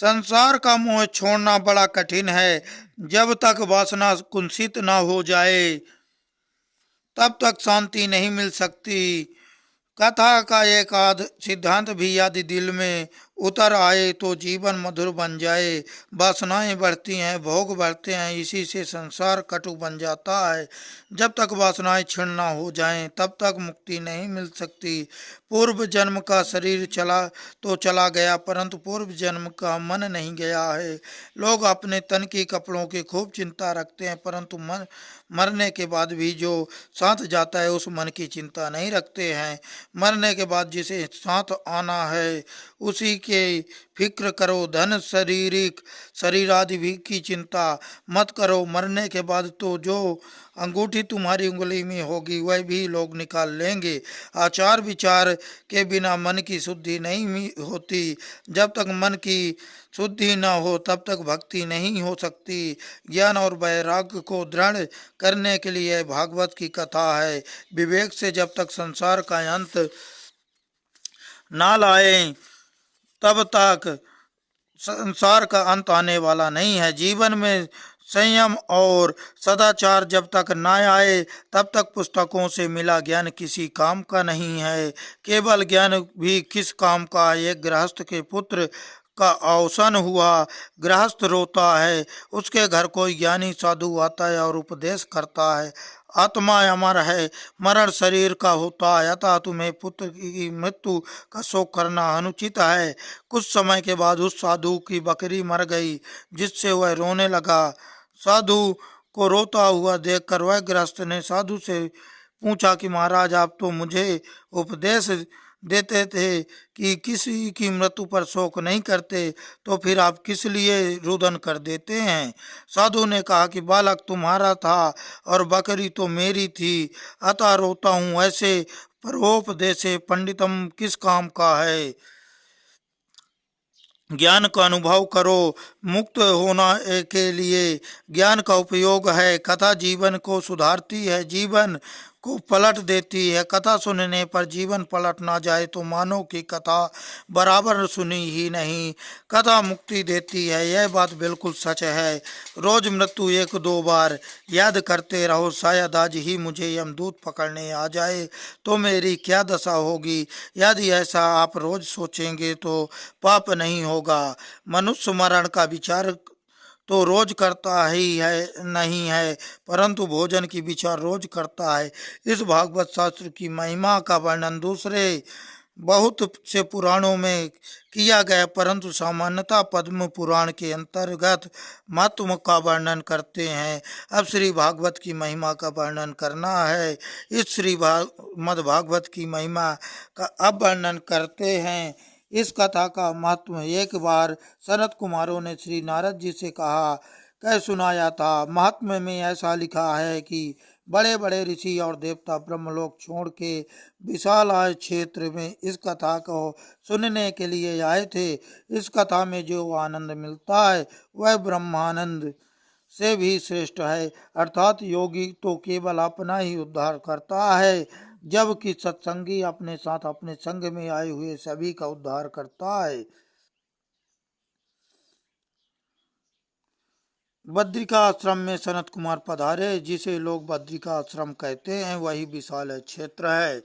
संसार का मोह छोड़ना बड़ा कठिन है। जब तक वासना कुंसित ना हो जाए तब तक शांति नहीं मिल सकती। कथा का एक आध सिद्धांत भी यदि दिल में उतर आए तो जीवन मधुर बन जाए। वासनाएं बढ़ती हैं, भोग बढ़ते हैं, इसी से संसार कटु बन जाता है। जब तक वासनाएं क्षीण ना हो जाएं तब तक मुक्ति नहीं मिल सकती। पूर्व जन्म का शरीर चला तो चला गया, परंतु पूर्व जन्म का मन नहीं गया है। लोग अपने तन की कपड़ों की खूब चिंता रखते हैं, परंतु मन मरने के बाद भी जो साथ जाता है उस मन की चिंता नहीं रखते हैं। मरने के बाद जिसे साथ आना है उसी के फिक्र करो। धन शारीरिक शरीर आदि भी की चिंता मत करो। मरने के बाद तो जो अंगूठी तुम्हारी उंगली में होगी वह भी लोग निकाल लेंगे। आचार विचार के बिना मन की शुद्धि नहीं होती। जब तक मन की शुद्धि न हो तब तक भक्ति नहीं हो सकती। ज्ञान और वैराग्य को दृढ़ करने के लिए भागवत की कथा है। विवेक से जब तक संसार का अंत ना लाए तब तक संसार का अंत आने वाला नहीं है। जीवन में संयम और सदाचार जब तक न आए तब तक पुस्तकों से मिला ज्ञान किसी काम का नहीं है। केवल ज्ञान भी किस काम का। एक गृहस्थ के पुत्र का अवसान हुआ। गृहस्थ रोता है, उसके घर कोई ज्ञानी साधु आता है और उपदेश करता है। आत्मा अमर है, मरण शरीर का होता है, अतः तुम्हें पुत्र की मृत्यु का शोक करना अनुचित है। कुछ समय के बाद उस साधु की बकरी मर गई, जिससे वह रोने लगा। साधु को रोता हुआ देखकर वह गृहस्थ ने साधु से पूछा कि महाराज, आप तो मुझे उपदेश देते थे कि किसी की मृत्यु पर शोक नहीं करते, तो फिर आप किस लिए रुदन कर देते हैं। साधु ने कहा कि बालक तुम्हारा था और बकरी तो मेरी थी, अतः रोता हूँ। ऐसे परोपदेश पंडितम किस काम का है। ज्ञान का अनुभव करो। मुक्त होना के लिए ज्ञान का उपयोग है। कथा जीवन को सुधारती है, जीवन को पलट देती है। कथा सुनने पर जीवन पलट ना जाए तो मानो कि कथा बराबर सुनी ही नहीं। कथा मुक्ति देती है, यह बात बिल्कुल सच है। रोज मृत्यु एक दो बार याद करते रहो। शायद आज ही मुझे यमदूत पकड़ने आ जाए तो मेरी क्या दशा होगी। यदि ऐसा आप रोज सोचेंगे तो पाप नहीं होगा। मनुष्य मरण का विचार तो रोज करता ही है नहीं है, परंतु भोजन की विचार रोज करता है। इस भागवत शास्त्र की महिमा का वर्णन दूसरे बहुत से पुराणों में किया गया, परंतु सामान्यतः पद्म पुराण के अंतर्गत महत्व का वर्णन करते हैं। अब श्री भागवत की महिमा का वर्णन करना है। इस मद् भागवत की महिमा का अब वर्णन करते हैं। इस कथा का महत्व एक बार सनत कुमारों ने श्री नारद जी से कहा कह सुनाया था। महात्म्य में ऐसा लिखा है कि बड़े बड़े ऋषि और देवता ब्रह्मलोक छोड़ के विशाल क्षेत्र में इस कथा को सुनने के लिए आए थे। इस कथा में जो आनंद मिलता है वह ब्रह्मानंद से भी श्रेष्ठ है। अर्थात योगी तो केवल अपना ही उद्धार करता है, जबकि सत्संगी अपने साथ अपने संग में आए हुए सभी का उद्धार करता है। बद्रिका आश्रम में सनत कुमार पधारे। जिसे लोग बद्रिका आश्रम कहते हैं वही विशाल क्षेत्र है।